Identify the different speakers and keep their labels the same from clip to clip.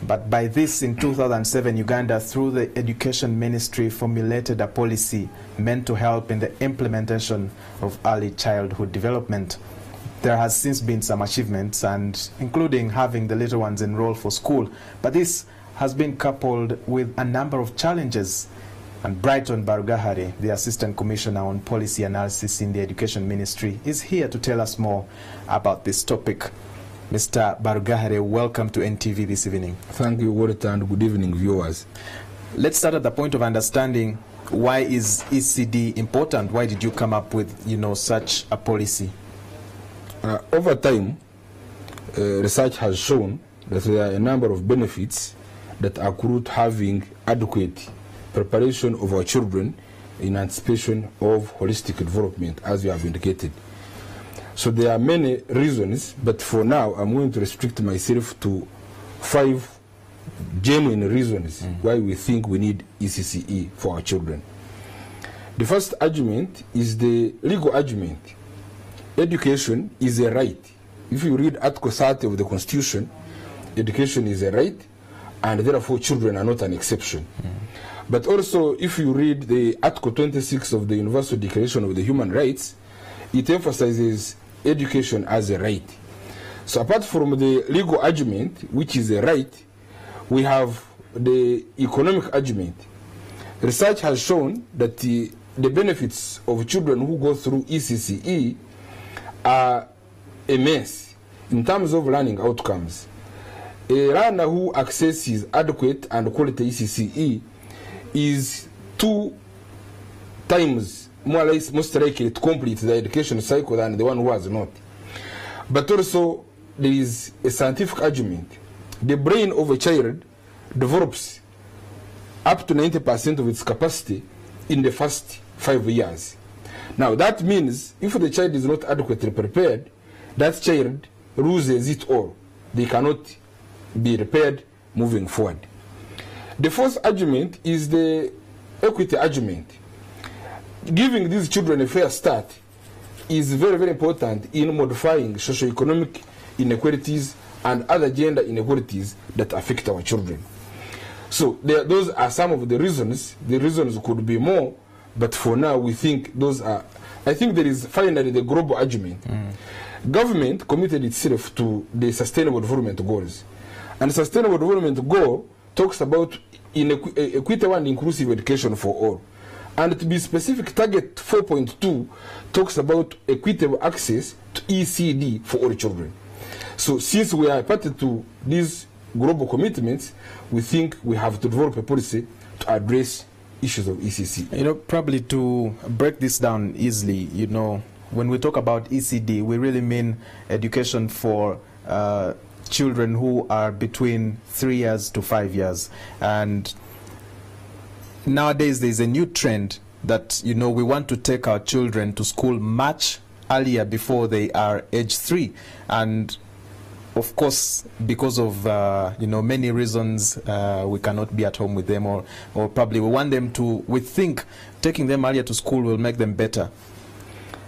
Speaker 1: But by this, in 2007, Uganda, through the Education Ministry, formulated a policy meant to help in the implementation of early childhood development. There has since been some achievements, and including having the little ones enroll for school. But this has been coupled with a number of challenges. And Brighton Barugahare, the Assistant Commissioner on Policy Analysis in the Education Ministry, is here to tell us more about this topic. Mr. Barugahare, welcome to NTV this evening.
Speaker 2: Thank you, Walter, and good evening, viewers.
Speaker 1: Let's start at the point of understanding, why is ECD important? Why did you come up with, such a policy?
Speaker 2: Over time, research has shown that there are a number of benefits that accrue to having adequate preparation of our children in anticipation of holistic development, as you have indicated. So there are many reasons, but for now I'm going to restrict myself to 5 genuine reasons why we think we need ECCE for our children. The first argument is the legal argument. Education is a right. If you read Article 30 of the Constitution, education is a right, and therefore children are not an exception. But also, if you read the Article 26 of the Universal Declaration of the Human Rights, it emphasizes education as a right. So apart from the legal argument, which is a right, we have the economic argument. Research has shown that the benefits of children who go through ECCE are immense in terms of learning outcomes. A learner who accesses adequate and quality ECCE is 2 times more or less most likely to complete the education cycle than the one who has not. But also, there is a scientific argument. The brain of a child develops up to 90% of its capacity in the first 5 years. Now, that means if the child is not adequately prepared, that child loses it all. They cannot be repaired moving forward. The first argument is the equity argument. Giving these children a fair start is very, very important in modifying socioeconomic inequalities and other gender inequalities that affect our children. So those are some of the reasons. The reasons could be more, but for now we think those are. I think there is finally the global argument. Government committed itself to the Sustainable Development Goals. And the Sustainable Development Goal talks about equitable and inclusive education for all. And to be specific, target 4.2 talks about equitable access to ECD for all children. So since we are party to these global commitments, we think we have to develop a policy to address issues of ECC.
Speaker 1: Probably to break this down easily, when we talk about ECD, we really mean education for children who are between 3 years to 5 years. And nowadays, there's a new trend that, we want to take our children to school much earlier before they are age 3. And of course, because of, many reasons, we cannot be at home with them, or probably we want them to, we think taking them earlier to school will make them better.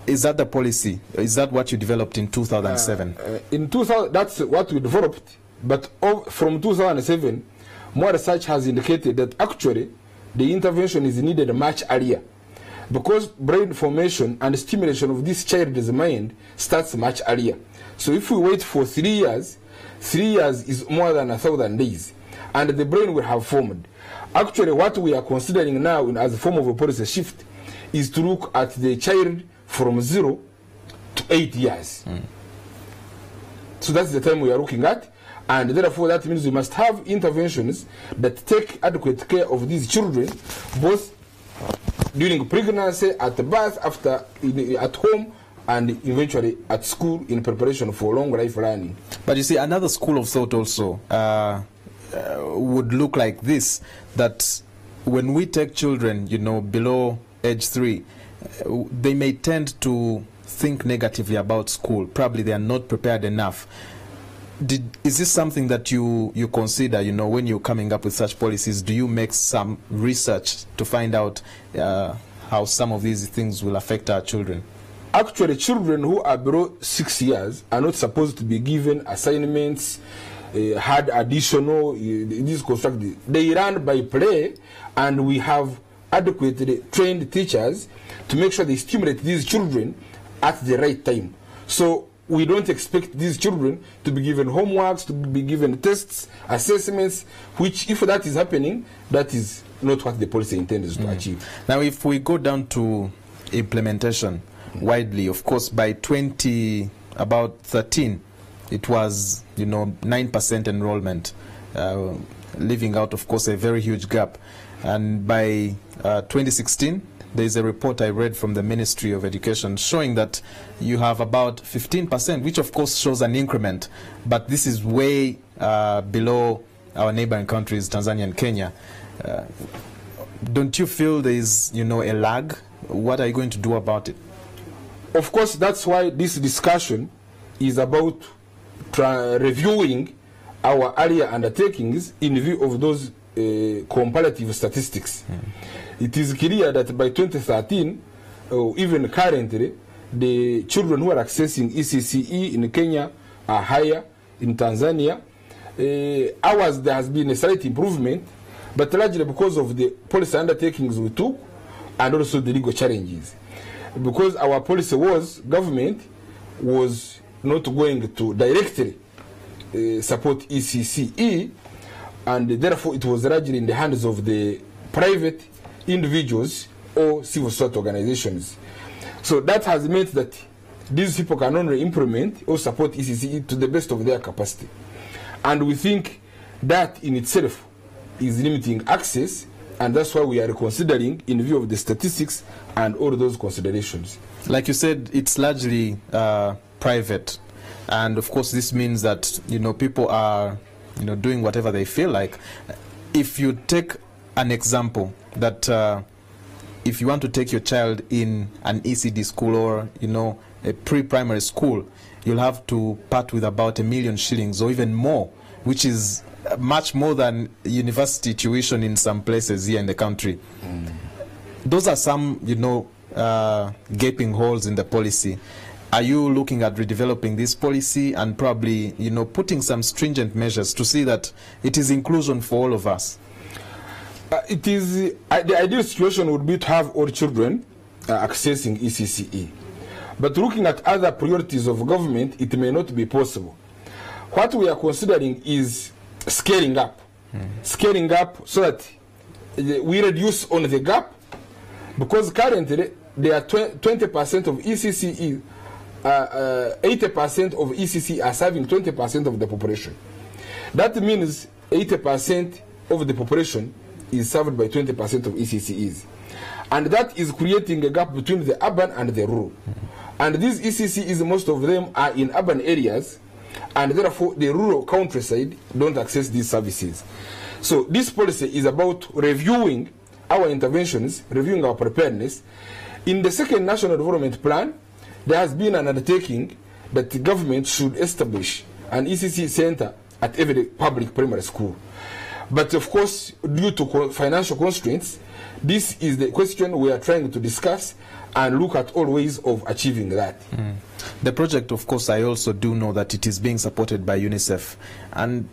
Speaker 1: Is that the policy? Is that what you developed in 2007?
Speaker 2: In 2000, that's what we developed. But from 2007, more research has indicated that actually the intervention is needed much earlier, because brain formation and stimulation of this child's mind starts much earlier. So if we wait for 3 years, 3 years is more than 1,000 days, and the brain will have formed. Actually, what we are considering now as a form of a policy shift is to look at the child from 0 to 8 years. So that's the time we are looking at, and therefore that means we must have interventions that take adequate care of these children, both during pregnancy, at birth, after, at home, and eventually at school in preparation for long life learning.
Speaker 1: But you see, another school of thought also would look like this, that when we take children, below age 3, they may tend to think negatively about school. Probably they are not prepared enough. Is this something that you consider, when you're coming up with such policies? Do you make some research to find out how some of these things will affect our children?
Speaker 2: Actually, children who are below 6 years are not supposed to be given assignments, had additional, this constructed. They run by play, and we have adequately trained teachers to make sure they stimulate these children at the right time. So we don't expect these children to be given homeworks, to be given tests, assessments, which, if that is happening, that is not what the policy intends to achieve.
Speaker 1: Now, if we go down to implementation widely, of course, by 2013, it was, 9% enrollment, leaving out, of course, a very huge gap. And by 2016, there is a report I read from the Ministry of Education showing that you have about 15%, which of course shows an increment, but this is way below our neighboring countries, Tanzania and Kenya. Don't you feel there is, a lag? What are you going to do about it?
Speaker 2: Of course, that's why this discussion is about reviewing our earlier undertakings in view of those comparative statistics. It is clear that by 2013, even currently, the children who are accessing ECCE in Kenya are higher. In Tanzania, ours, there has been a slight improvement, but largely because of the policy undertakings we took and also the legal challenges. Because our policy was, government was not going to directly support ECCE, and therefore it was largely in the hands of the private individuals or civil society organizations. So that has meant that these people can only implement or support ECCE to the best of their capacity. And we think that in itself is limiting access, and that's why we are considering in view of the statistics and all those considerations.
Speaker 1: Like you said, it's largely private, and of course this means that people are doing whatever they feel like. If you take an example that if you want to take your child in an ECD school or a pre-primary school, you'll have to part with about 1 million shillings or even more, which is much more than university tuition in some places here in the country. Those are some gaping holes in the policy. Are you looking at redeveloping this policy and probably putting some stringent measures to see that it is inclusion for all of us?
Speaker 2: It is the ideal situation would be to have all children accessing ECCE. But looking at other priorities of government, it may not be possible. What we are considering is scaling up. Scaling up so that we reduce on the gap, because currently there are 20% of ECCE, 80% of ECCE are serving 20% of the population. That means 80% of the population is served by 20% of ECCEs. And that is creating a gap between the urban and the rural. And these ECCEs, most of them are in urban areas, and therefore the rural countryside don't access these services. So this policy is about reviewing our interventions, reviewing our preparedness. In the second National Development Plan, there has been an undertaking that the government should establish an ECC center at every public primary school. But of course, due to financial constraints, this is the question we are trying to discuss and look at all ways of achieving that.
Speaker 1: The project, of course, I also do know that it is being supported by UNICEF. And,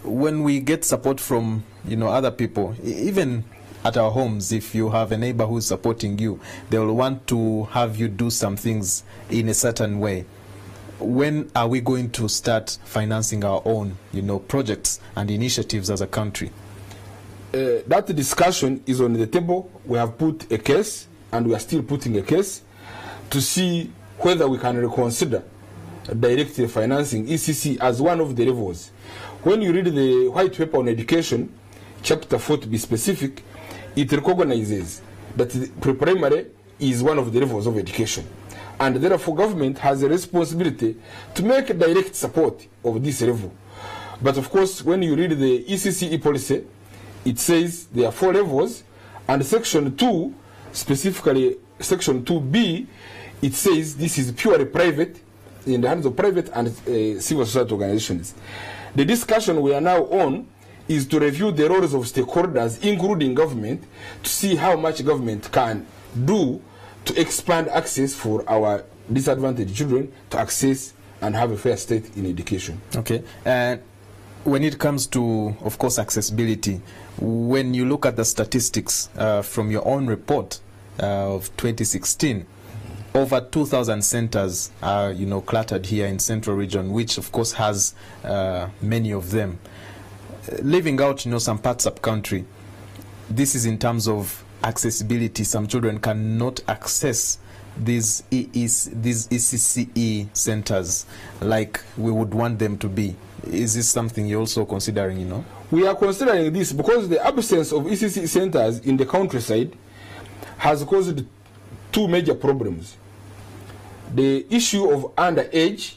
Speaker 1: when we get support from, other people, even at our homes, if you have a neighbor who is supporting you, they will want to have you do some things in a certain way. When are we going to start financing our own, projects and initiatives as a country?
Speaker 2: That discussion is on the table. We have put a case, and we are still putting a case to see whether we can reconsider directly financing ECC as one of the levels. When you read the white paper on education, chapter 4 to be specific, it recognizes that pre-primary is one of the levels of education. And therefore government has a responsibility to make a direct support of this level. But of course, when you read the ECCE policy, it says there are 4 levels, and section 2, specifically section 2B, it says this is purely private, in the hands of private and civil society organizations. The discussion we are now on is to review the roles of stakeholders, including government, to see how much government can do to expand access for our disadvantaged children to access and have a fair state in education.
Speaker 1: Okay. And when it comes to, of course, accessibility, when you look at the statistics from your own report of 2016, over 2,000 centers are, cluttered here in Central Region, which of course has many of them. Leaving out, some parts up country, this is in terms of accessibility. Some children cannot access these ECCE centers like we would want them to be. Is this something you're also considering,
Speaker 2: We are considering this because the absence of ECCE centers in the countryside has caused two major problems. The issue of underage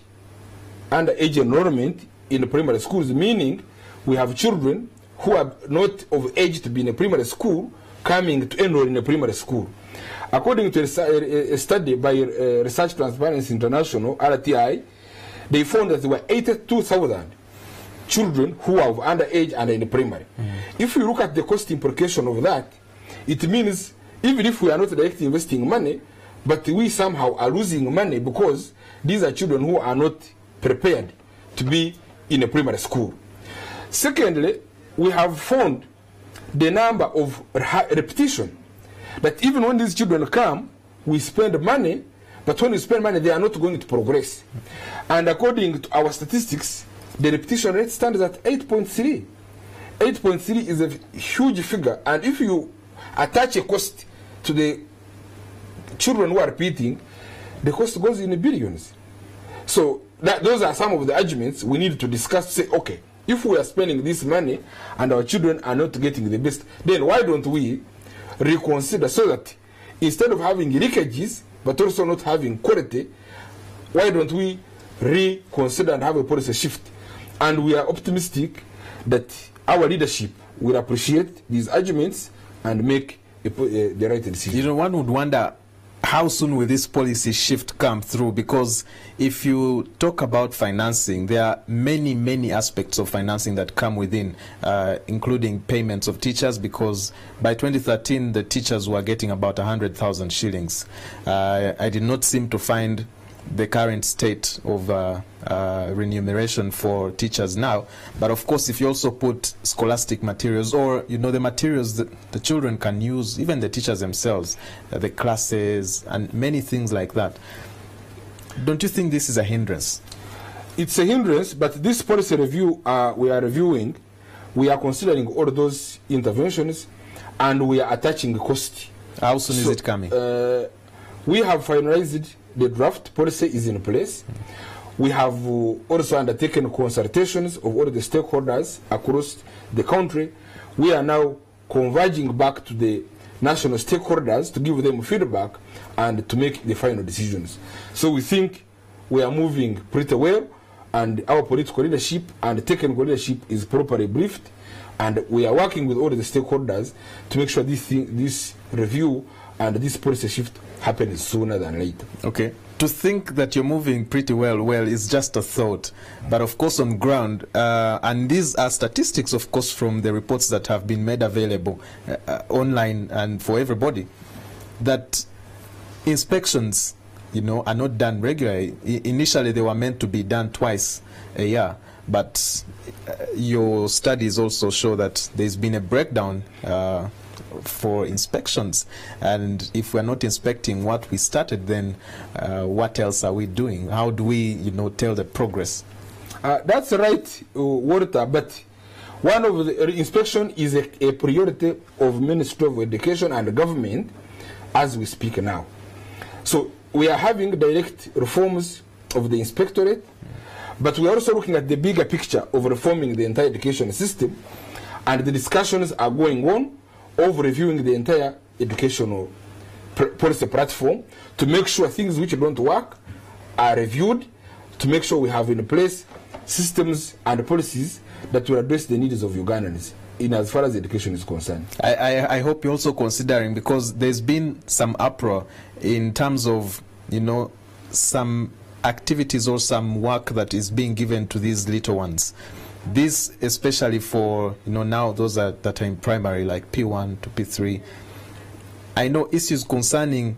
Speaker 2: enrollment in the primary schools, meaning we have children who are not of age to be in a primary school coming to enroll in a primary school. According to a study by Research Transparency International, RTI, they found that there were 82,000 children who are of underage and in the primary. If you look at the cost implication of that, it means even if we are not directly investing money, but we somehow are losing money because these are children who are not prepared to be in a primary school. Secondly, we have found the number of repetition, that even when these children come, we spend money, but when we spend money, they are not going to progress. And according to our statistics, the repetition rate stands at 8.3. 8.3 is a huge figure, and if you attach a cost to the children who are repeating, the cost goes in the billions. So those are some of the arguments we need to discuss to say, okay, if we are spending this money and our children are not getting the best, then why don't we reconsider so that instead of having leakages but also not having quality, why don't we reconsider and have a policy shift? And we are optimistic that our leadership will appreciate these arguments and make the right decision.
Speaker 1: One would wonder, how soon will this policy shift come through? Because if you talk about financing, there are many, many aspects of financing that come within, including payments of teachers, because by 2013, the teachers were getting about 100,000 shillings. I did not seem to find the current state of remuneration for teachers now. But of course, if you also put scholastic materials or, the materials that the children can use, even the teachers themselves, the classes and many things like that, don't you think this is a hindrance?
Speaker 2: It's a hindrance, but this policy review we are reviewing, we are considering all those interventions and we are attaching cost.
Speaker 1: How soon is it coming?
Speaker 2: We have finalized the draft policy is in place. We have also undertaken consultations of all the stakeholders across the country. We are now converging back to the national stakeholders to give them feedback and to make the final decisions. So we think we are moving pretty well, and our political leadership and technical leadership is properly briefed, and we are working with all the stakeholders to make sure this review and this policy shift happens sooner than later.
Speaker 1: Okay. To think that you're moving pretty well is just a thought. But of course on ground, and these are statistics, of course, from the reports that have been made available online and for everybody, that inspections, are not done regularly. Initially, they were meant to be done twice a year. But your studies also show that there's been a breakdown for inspections, and if we're not inspecting what we started, then what else are we doing? How do we, tell the progress?
Speaker 2: That's right, Walter, but one of the inspection is a priority of Ministry of Education and the government as we speak now. So we are having direct reforms of the inspectorate, but we are also looking at the bigger picture of reforming the entire education system, and the discussions are going on of reviewing the entire educational policy platform to make sure things which don't work are reviewed, to make sure we have in place systems and policies that will address the needs of Ugandans in as far as education is concerned.
Speaker 1: I hope you're also considering, because there's been some uproar in terms of, some activities or some work that is being given to these little ones. This especially for, now those that are in primary, like P1 to P3. I know issues concerning,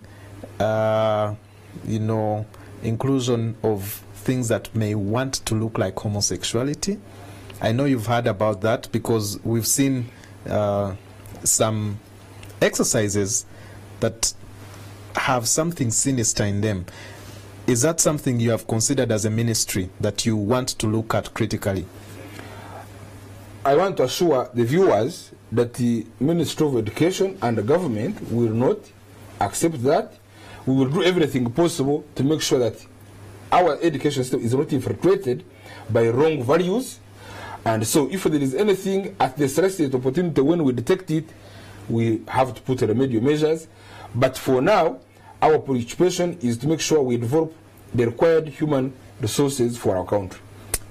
Speaker 1: inclusion of things that may want to look like homosexuality? I know you've heard about that because we've seen some exercises that have something sinister in them. Is that something you have considered as a ministry that you want to look at critically?
Speaker 2: I want to assure the viewers that the Ministry of Education and the government will not accept that. We will do everything possible to make sure that our education system is not infiltrated by wrong values. And so if there is anything at the slightest opportunity when we detect it, we have to put remedial measures. But for now, our preoccupation is to make sure we develop the required human resources for our country.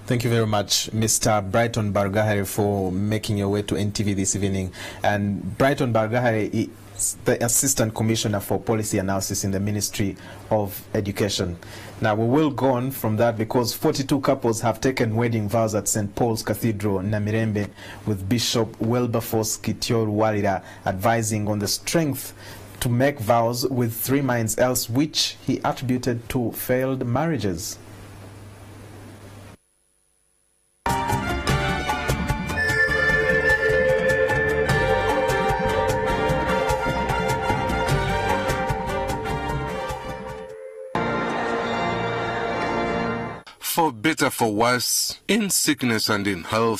Speaker 1: Thank you very much, Mr. Brighton Bargahare, for making your way to NTV this evening. And Brighton Bargahare is the Assistant Commissioner for Policy Analysis in the Ministry of Education. Now, we will go on from that because 42 couples have taken wedding vows at St. Paul's Cathedral, Namirembe, with Bishop Wilberforce Kitior Warira advising on the strength to make vows with 3 minds, else which he attributed to failed marriages.
Speaker 3: For better, for worse, in sickness and in health,